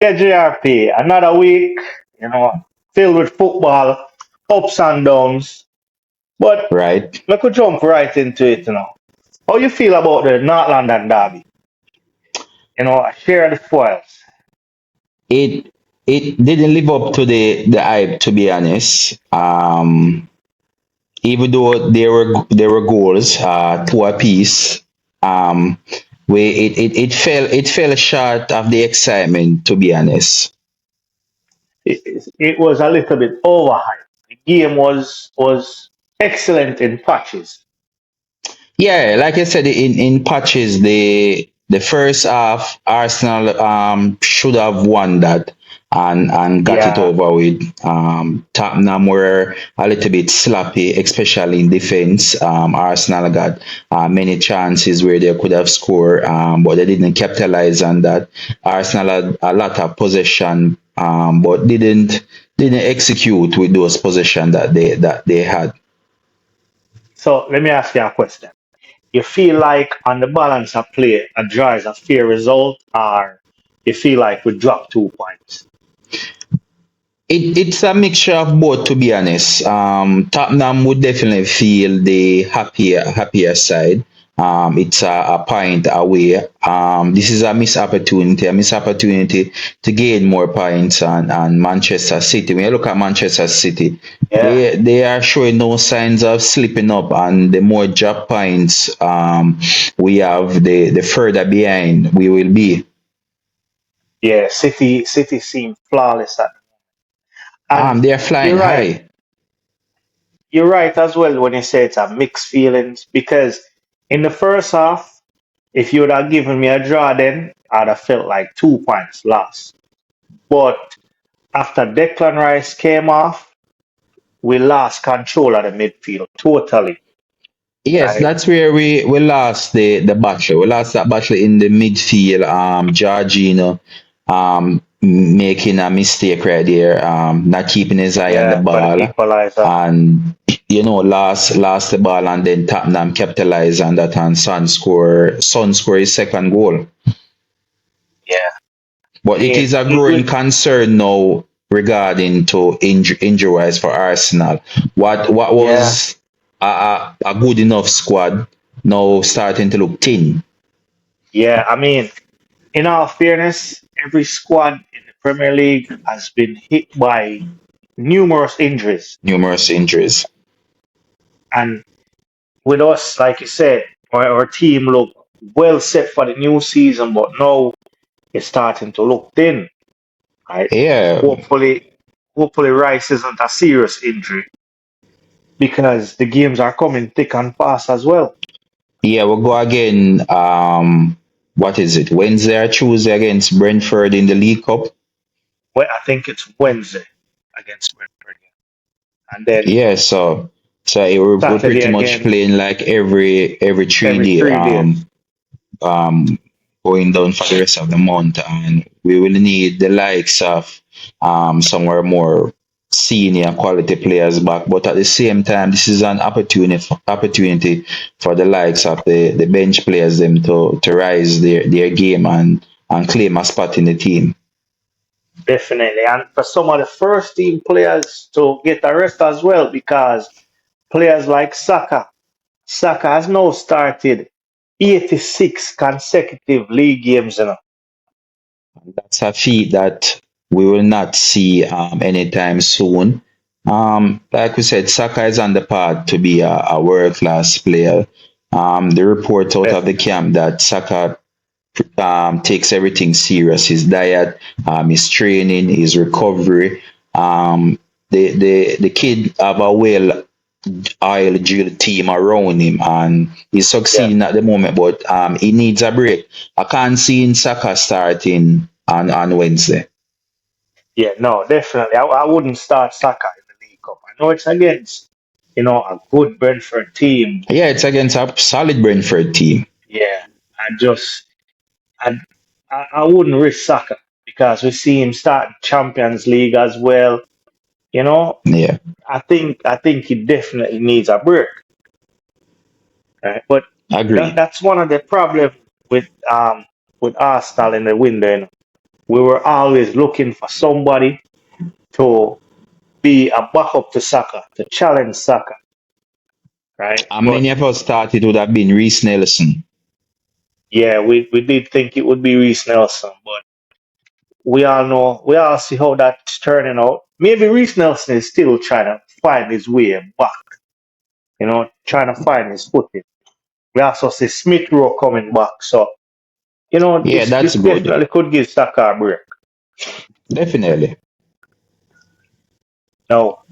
Yeah, JRP, another week, filled with football, ups and downs. But right? we could jump right into it. How you feel about the North London derby? Share the spoils. It it didn't live up to the hype, to be honest. Even though there were goals, two apiece, um, it fell short of the excitement, to be honest. It was a little bit overhyped. The game was excellent in patches. Yeah, like I said, in patches, the first half, Arsenal should have won that and got it Yeah, over with. Tottenham were a little bit sloppy, especially in defense. Arsenal got many chances where they could have scored, but they didn't capitalize on that. Arsenal had a lot of possession, but didn't execute with those possession that they had. so let me ask you a question. You feel like on the balance of play, a draw is a fair result, or you feel like we dropped 2 points? It's a mixture of both, to be honest. Tottenham would definitely feel the happier side. It's a point away. This is a missed opportunity to gain more points on Manchester City. When you look at Manchester City, Yeah, they are showing no signs of slipping up, and the more drop points we have, the further behind we will be. yeah. City seem flawless and They are you're flying right. high. You're right as well when you say it's a mixed feelings because in the first half, if you would have given me a draw then, I'd have felt like 2 points lost. But after Declan Rice came off, we lost control of the midfield totally. Yes, Right? that's where we lost the battle. We lost that battle in the midfield. Jorginho making a mistake right there, not keeping his eye on the Yeah, for the ball, equalizer. and lost the ball, and then Tottenham capitalized on that, and Son score his second goal. Yeah. But I it mean, is a growing concern now regarding to injury wise for Arsenal. What yeah, was a good enough squad now starting to look thin. yeah. I mean, in all fairness, every squad in the Premier League has been hit by numerous injuries. Numerous injuries. And with us, like you said, our team look well set for the new season, but now it's starting to look thin. Right? Yeah, Hopefully, hopefully Rice isn't a serious injury because the games are coming thick and fast as well. yeah, we'll go again. What is it? Wednesday or Tuesday against Brentford in the League Cup. Well, I think it's Wednesday against Brentford, yeah. And then Yeah, so we're Saturday pretty much again playing like every three every day 3 days. um going down for the rest of the month, and we will need the likes of somewhere more senior quality players back. But at the same time, this is an opportunity for the likes of the bench players them to rise their game and claim a spot in the team. Definitely. And for some of the first team players to get a rest as well, because players like Saka has now started 86 consecutive league games. That's a feat that we will not see anytime soon. Like we said, Saka is on the path to be a world class player. The reports out of the Definitely. camp that Saka takes everything serious: his diet, his training, his recovery. The kid have a well oiled drilled team around him, and he's Yeah. succeeding at the moment, but he needs a break. I can't see in Saka starting on Wednesday. Yeah, no, definitely. I wouldn't start Saka in the League Cup. I know it's against, a good Brentford team. Yeah, it's against a solid Brentford team. Yeah. I just I I wouldn't risk Saka because we see him start Champions League as well. You know, Yeah, I think he definitely needs a break. Right? But agreed. that's one of the problems with Arsenal in the window. we were always looking for somebody to be a backup to Saka, to challenge Saka, right? And But many of us thought it would have been Reece Nelson. yeah, we did think it would be Reece Nelson, but we all see how that's turning out. Maybe Reece Nelson is still trying to find his way back, trying to find his footing. We also see Smith Rowe coming back, so Yeah, this that's good. definitely could give Saka a break. Definitely. Now,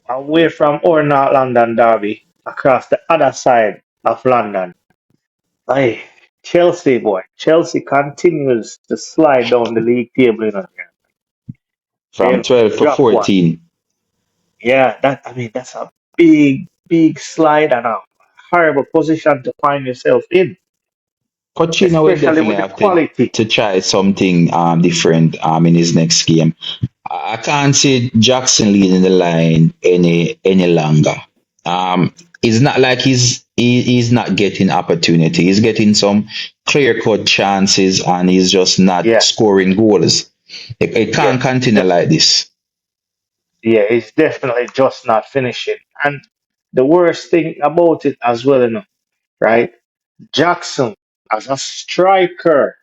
away from our North London derby, across the other side of London, hey, Chelsea boy, Chelsea continues to slide down the league table. From They've 12 to dropped one. 14. Yeah, that's a big slide and a horrible position to find yourself in, Pochettino will especially definitely with the have quality. to try something different in his next game. I can't see Jackson leading the line any longer. It's not like he's not getting opportunity. He's getting some clear cut chances and he's just not Yeah, scoring goals. It yeah, can't continue de- like this. yeah. It's definitely just not finishing. And the worst thing about it as well, right? Jackson as a striker,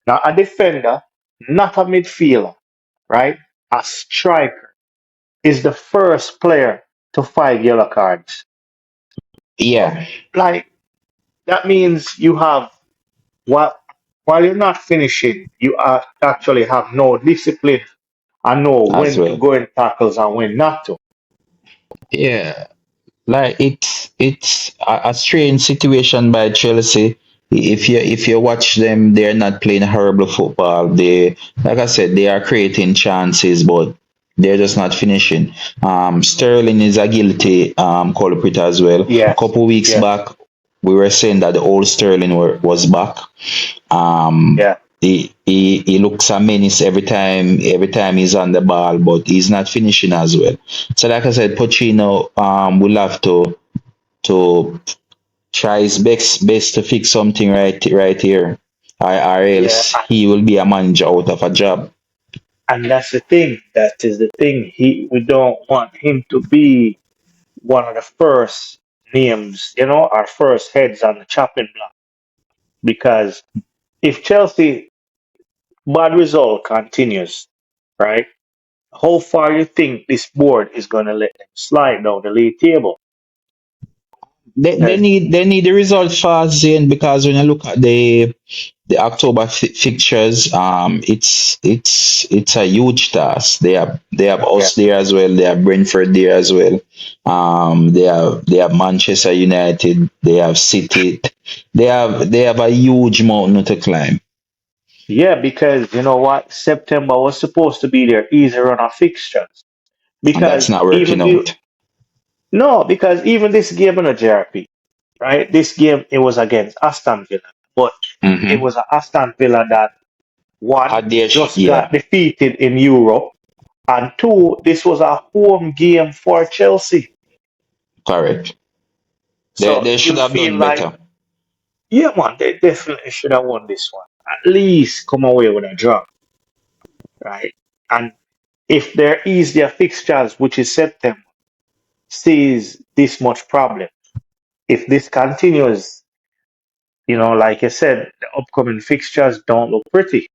not a defender, not a midfielder, right? A striker is the first player to 5 yellow cards. So, Yeah, like, that means you have while while you're not finishing, you actually have no discipline and know as when to well. go in tackles and when not to. Yeah. Like it's a strange situation by Chelsea. If you watch them, they're not playing horrible football. They, like I said, they are creating chances, but they're just not finishing. Sterling is a guilty culprit as well. A Yes, couple weeks yes, back, we were saying that the old Sterling was back. Um, yeah, he looks a menace every time he's on the ball, but he's not finishing as well. So like I said, Pochino will have to try his best to fix something right here, or yeah. else he will be a manager out of a job. And that's the thing. That is the thing. We don't want him to be one of the first names, our first heads on the chopping block. Because if Chelsea bad result continues, right? How far you think this board is going to let them slide down the league table? They Because need the result fast, Zane, because when you look at the October fixtures, it's a huge task. They have yeah, us there as well. They have Brentford there as well. They have Manchester United. They have City. They have a huge mountain to climb. yeah, because you know what, September was supposed to be their easy run of fixtures. And that's Because not working even the out. no, because even this game in a JRP, right? This game it was against Aston Villa, but it Mm-hmm. was a Aston Villa that one just got Yeah, defeated in Europe, and two, this was a home game for Chelsea. correct. They So they should you have feel done like, better. yeah, man, they definitely should have won this one. At least come away with a draw, right? And if there is their fixtures, which is September, sees this much problem. If this continues, like I said, the upcoming fixtures don't look pretty.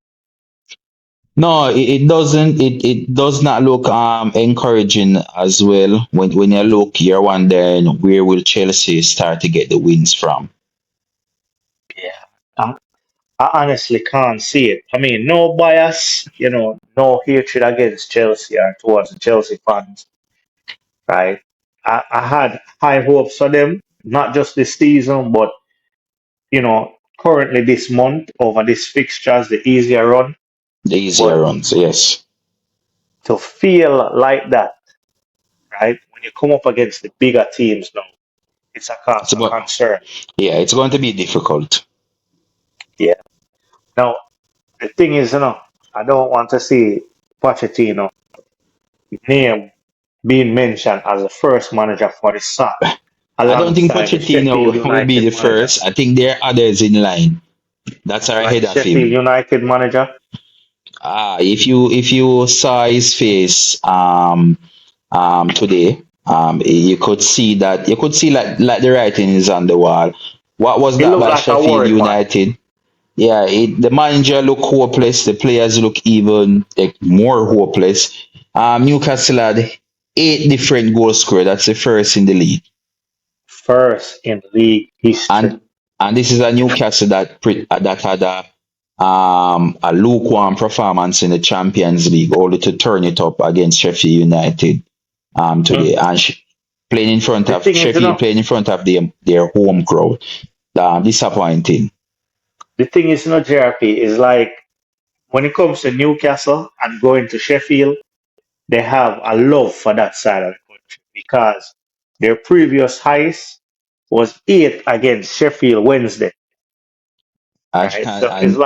No, it doesn't. It does not look encouraging as well. When you look, you're wondering where will Chelsea start to get the wins from. Yeah. I honestly can't see it. I mean, no bias, no hatred against Chelsea or towards the Chelsea fans, right? I had high hopes for them, not just this season, but, currently this month over these fixtures, the easier run. The easier But runs, yes. to feel like that, right, when you come up against the bigger teams now, it's a cause It's for going, concern. yeah, it's going to be difficult. Yeah. Now, the thing is, I don't want to see Pochettino name being mentioned as the first manager for the side I don't think alongside the Sheffield Pochettino will be United the manager. first. I think there are others in line that are Like ahead of Sheffield him. United manager. If you saw his face today, you could see like the writing is on the wall. What was He that looked by like a Sheffield worried man. United? Yeah, the manager look hopeless. The players look even like more hopeless. Newcastle had 8 different goal scorers. That's the first in the league. First in league history. And this is a Newcastle that had a lukewarm performance in the Champions League, only to turn it up against Sheffield United today, Mm. and playing in front The of thing is, Sheffield, playing in front of their home crowd. Disappointing. the thing is, JRP is like when it comes to Newcastle and going to Sheffield, they have a love for that side of the country because their previous highest was 8 against Sheffield Wednesday, And, right? So and it's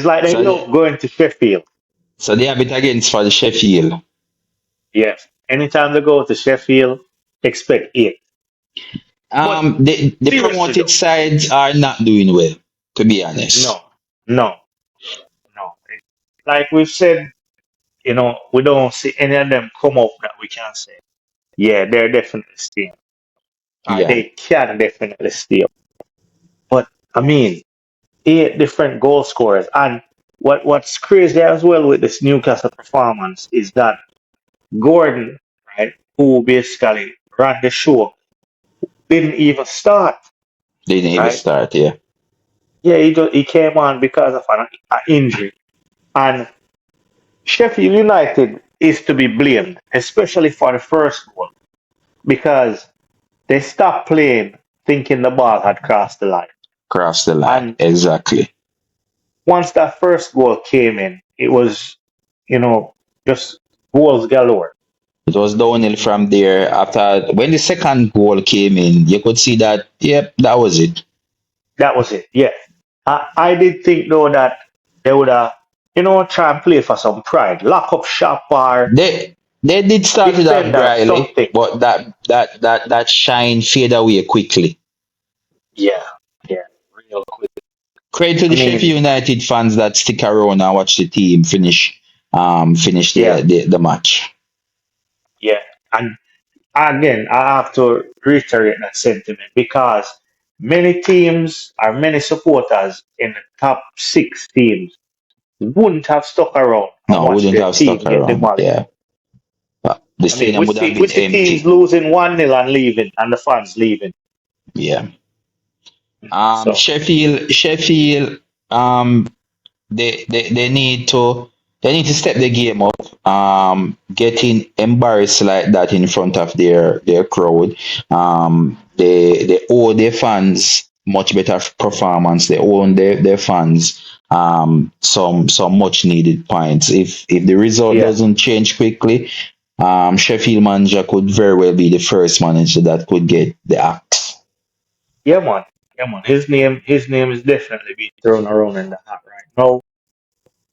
like they so love going to Sheffield. so they have it against for the Sheffield. Yes, anytime they go to Sheffield, expect 8. But The seriously promoted though, sides are not doing well, to be honest. no, no, no. Like we've said, we don't see any of them come up that we can say, yeah, they're definitely staying. Or Yeah, they can definitely stay up. But I mean, 8 different goal scorers. And what's crazy as well with this Newcastle performance is that Gordon, right, who basically ran the show, didn't even start, they didn't even right? start. Yeah, Yeah, he came on because of an injury. And Sheffield United is to be blamed, especially for the first goal, because they stopped playing thinking the ball had crossed the line. cross the line. And Exactly. once that first goal came in, it was, you know, just goals galore. It was downhill from there. After when the second goal came in, you could see that. Yep, that was it. That was it. Yeah. I did think though that they would try and play for some pride. Lock up shop or They did start with that defend or Briley, something. but that shine fade away quickly. Yeah. Yeah. Real quick. Credit to I the Sheffield mean, United fans that stick around and watch the team finish yeah. the match. Yeah. And again, I have to reiterate that sentiment because many teams or many supporters in the top 6 teams wouldn't have stuck around and No, watched wouldn't their have stuck team get around. demolished. Yeah. But the I mean, stadium would have we been see teams empty. losing 1-0 and leaving, and the fans leaving. Yeah. So Sheffield, they need to step the game up. Getting embarrassed like that in front of their crowd. They owe their fans much better performance. They owe their fans some much needed points. If the result yeah, doesn't change quickly, Sheffield manager could very well be the first manager that could get the axe. yeah, man, yeah, man. His name is definitely being thrown around in the hat right now.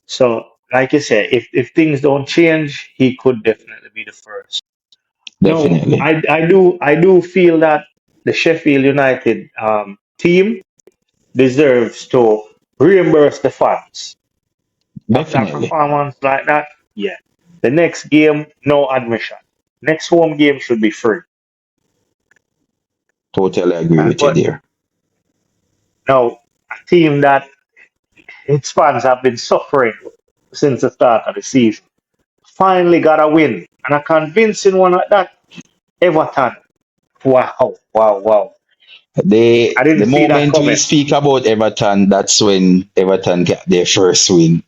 So, like I said, if things don't change, he could definitely be the first. No, Definitely. I do feel that the Sheffield United team deserves to reimburse the fans after a Definitely. performance like that. Yeah, the next game, no admission. Next home game should be free. Totally agree with you But there. now a team that its fans have been suffering since the start of the season finally got a win and a convincing one at that. Everton. Wow, wow, wow. I The didn't see that moment we coming. speak about Everton, that's when Everton got their first win.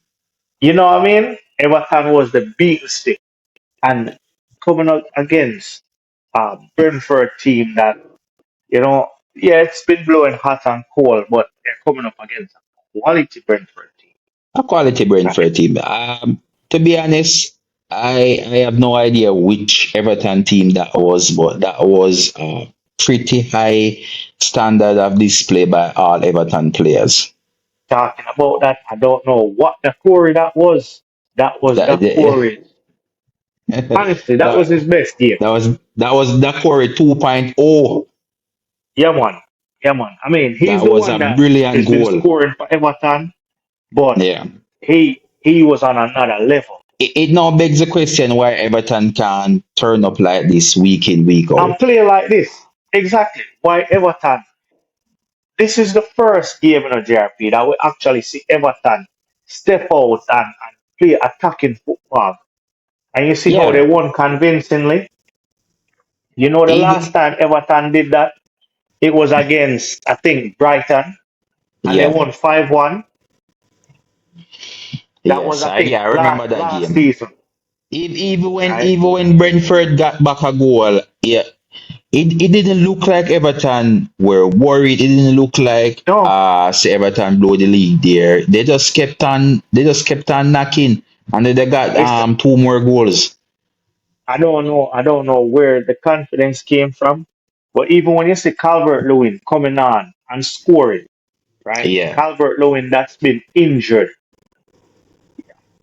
You know what I mean? Everton was the beaten stick and coming up against a Brentford team that, yeah, it's been blowing hot and cold, but they're coming up against a quality Brentford team. A quality Right? Brentford team. To be honest, I have no idea which Everton team that was, but that was a pretty high standard of display by all Everton players. Talking about that, I don't know what the Corey that was. That was the That, Corey. Honestly, that was that, his best game. that was Dakore 2.0. Yeah, man. Yeah, man. I mean, he's That the was a one that brilliant has been goal. scoring for Everton, but Yeah. he was on another level. It now begs the question why Everton can turn up like this week in, week And out. play like this. Exactly. Why Everton? This is the first game in a JRP that we actually see Everton step out and play attacking football. And you see how they Yeah, won convincingly. You know, the last even time Everton did that, it was against, I think, Brighton, and they yeah, won 5-1. That was, yes, I think, I remember that last game. season, Even right? even when Brentford got back a goal, yeah, it didn't look like Everton were worried. It didn't look like No, say Everton blow the league there. They just kept on knocking, and then they got listen, two more goals. I don't know where the confidence came from, but even when you see Calvert Lewin coming on and scoring, right? Yeah. Calvert Lewin that's been injured,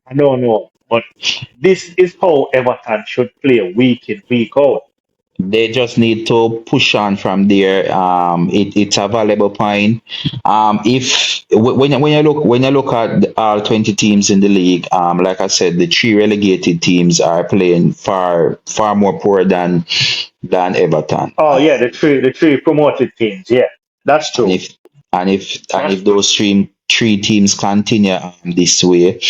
I don't know, but this is how Everton should play week in, week out. They just need to push on from there. It's a valuable point. If when you look at all 20 teams in the league, like I said, the three relegated teams are playing far more poor than Everton. Oh yeah, the three promoted teams. Yeah, that's And true. That's if those three teams continue this way,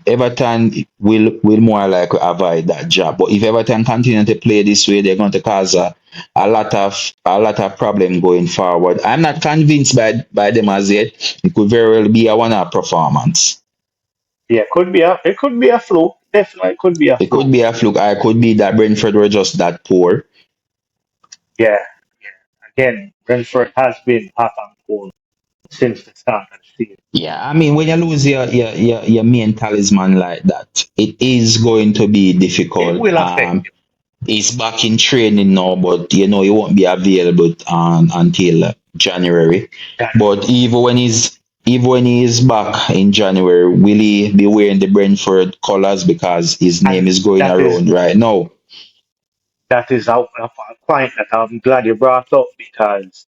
Everton will more likely avoid that job. But if Everton continue to play this way, they're going to cause a lot of problem going forward. I'm not convinced by them as yet. It could very well be a one-off performance. yeah, it could be a fluke. Definitely could be a It could fluke. be a fluke. I could be that Brentford were just that poor. Yeah, yeah. Again, Brentford has been hot and cold since the start of the season. Yeah, I mean, when you lose your main talisman like that, it is going to be It difficult. will affect you. He's back in training now, but he won't be available until January. January. But even when he is back in January, will he be wearing the Brentford colours because his name And is going around right now? that is a point that I'm glad you brought up because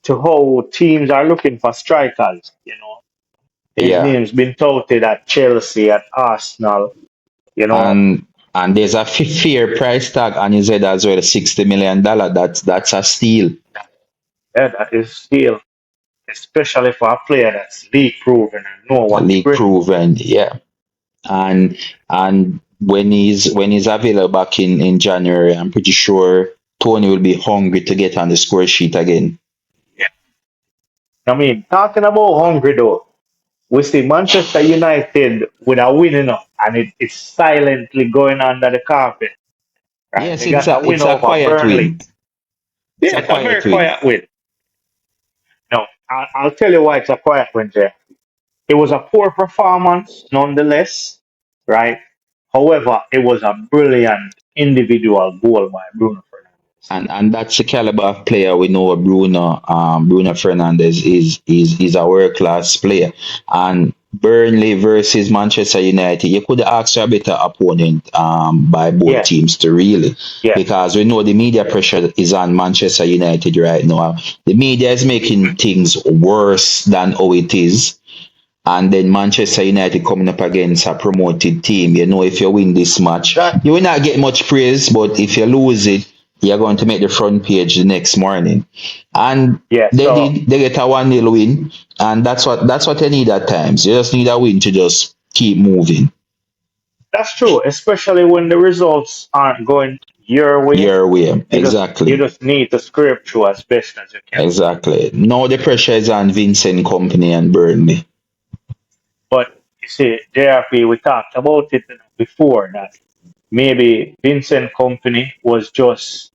to how teams are looking for strikers, his Yeah, name's been touted at Chelsea, at Arsenal, you know, and there's a fair price tag on his head as well, $60 million. That's a steal, yeah, that is still, especially for a player that's league proven and know a what he league brings. proven. Yeah, and when he's available back in January, I'm pretty sure Tony will be hungry to get on the score sheet again. Yeah. I mean, talking about hungry though, we see Manchester United with a win enough and it's silently going under the carpet, right? Yes, They got a win it's a over quiet Burnley. win. It's Yeah, a it's a quiet very win. quiet win. No, I'll tell you why it's a quiet win, Jay. It was a poor performance nonetheless, right? However, it was a brilliant individual goal by Bruno Fernandes. And that's the caliber of player we know. Bruno Fernandez is a world class player. And Burnley versus Manchester United, you could ask for a better opponent by both Yeah, teams to really, yeah. because we know the media pressure is on Manchester United right now. The media is making things worse than how it is. And then Manchester United coming up against a promoted team. If you win this match, That you will not get much praise, but if you lose it, you're going to make the front page the next morning. And yeah, so they get a 1-0 win, and that's what you need at times. You just need a win to just keep moving that's true, especially when the results aren't going your way. your way. You Exactly. just need to scrape through as best as you can. Exactly. Now the pressure is on Vincent Company and Burnley. But you see, JRP, we talked about it before that maybe Vincent Company was just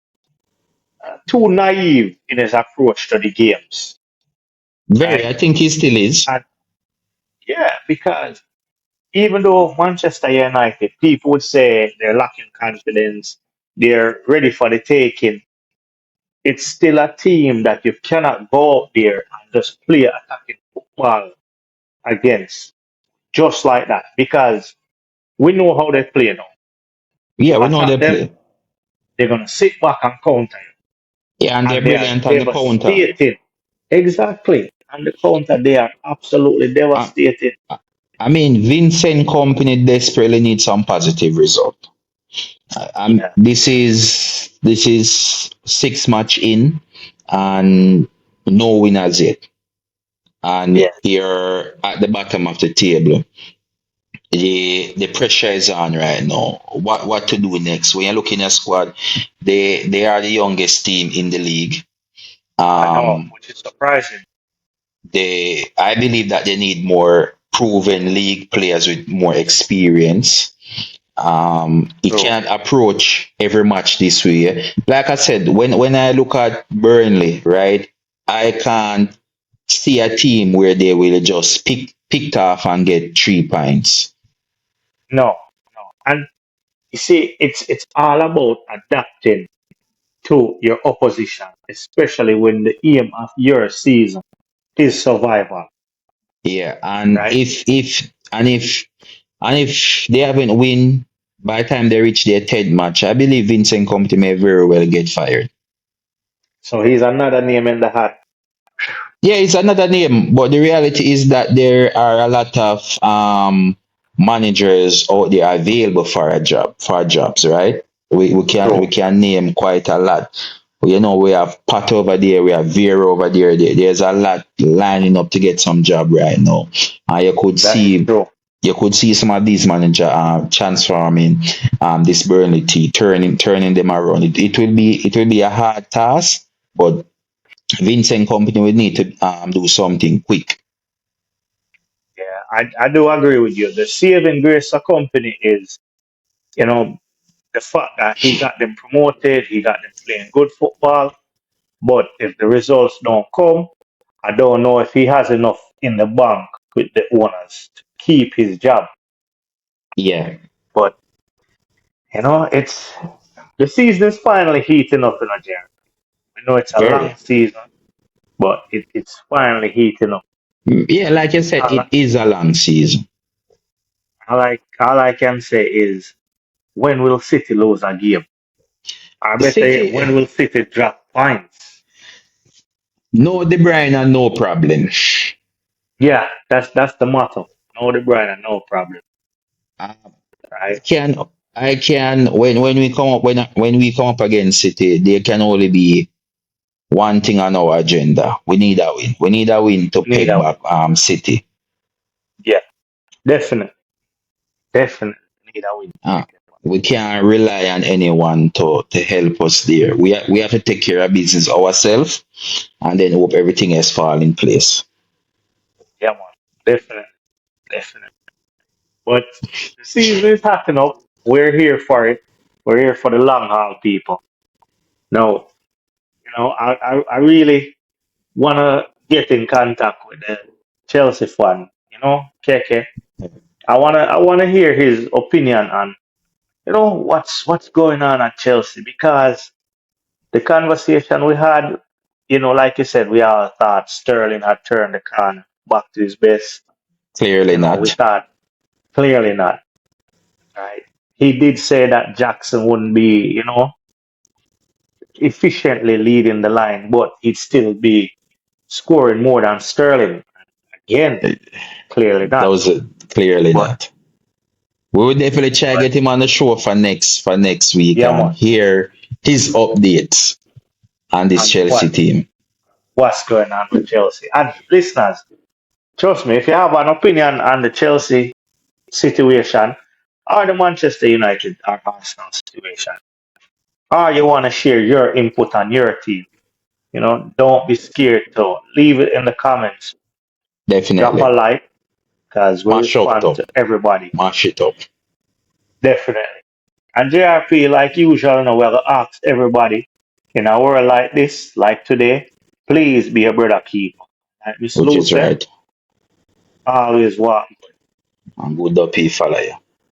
too naive in his approach to the games, Very, right? I think he still is. And yeah, because even though Manchester United, people would say they're lacking confidence, they're ready for the taking, it's still a team that you cannot go out there and just play attacking football against just like that because we know how they play now. You Yeah, we know they attack them, play. they're gonna sit back and counter you, Yeah, and they're and they are brilliant on the counter. devastating. Exactly, and the counter they are absolutely Uh, devastating. I mean, Vincent Company desperately needs some positive result. Yeah, This is 6 match in, and no winners yet, and yeah. you're at the bottom of the table. The pressure is on right now. What to do next? When you're looking at squad, they are the youngest team in the league. I know, Um, which is surprising. I believe that they need more proven league players with more experience. He True. can't approach every match this way. Like I said, when I look at Burnley, right, I can't see a team where they will just picked off and get 3 points. No, no. And you see, it's all about adapting to your opposition, especially when the aim of your season is survival, Yeah, and right? if they haven't win by the time they reach their 10th match, I believe Vincent Company may very well get fired. So he's another name in the hat. Yeah, it's another name, but the reality is that there are a lot of managers out there available for jobs, right? We True. can name quite a lot. We have Pat over there, we have Vera over there. There's a lot lining up to get some job right now. And That is true. you could see some of these manager transforming this Burnley team, turning them around. It will be a hard task, but Vincent Company will need to do something quick. Yeah, I do agree with you. The saving grace of company is, you know, the fact that he got them promoted, he got them playing good football. But if the results don't come, I don't know if he has enough in the bank with the owners to keep his job. Yeah, But it's the season is finally heating up in Nigeria. I know it's a long very. season, but it's finally heating up. Yeah, like I said, All, it is a long season. all I can say is when will City lose a game? I better yet, City, when will City drop points? no De Bruyne, no problem. Yeah, that's the motto. No De Bruyne, no problem. Uh, I Right? can, I can. When we come up against City, there can only be one thing on our agenda. We need a win. We need a win to We need peg a win. back City. Yeah, definitely, definitely need a win. Uh, we can't rely on anyone to help us there. We have to take care of business ourselves and then hope everything else fall in place. Yeah, man, definitely, definitely. But the season is hotting up. We're here for it. We're here for the long haul, people. No, I really want to get in contact with the Chelsea fan. Keke. I wanna hear his opinion on what's going on at Chelsea because the conversation we had, like you said, we all thought Sterling had turned the corner back to his best. Clearly We not. thought clearly not. Right? He did say that Jackson wouldn't be, efficiently leading the line, but he'd still be scoring more than Sterling. Again, clearly not. Those are clearly But not. We will definitely try but get him on the show for next week yeah, and man. hear his updates on this And Chelsea team. what's going on with Chelsea? And listeners, trust me, if you have an opinion on the Chelsea situation or the Manchester United or Arsenal situation, or you want to share your input on your team, don't be scared to leave it in the comments. Drop a Definitely. like because we Mash up respond top. to everybody. Mash it up. Definitely. And JRP, like usual, we'll ask everybody in a world like this, like today, please be a brother keeper. Like Miss Which Lou is said, right. always walk. And good up he follow you.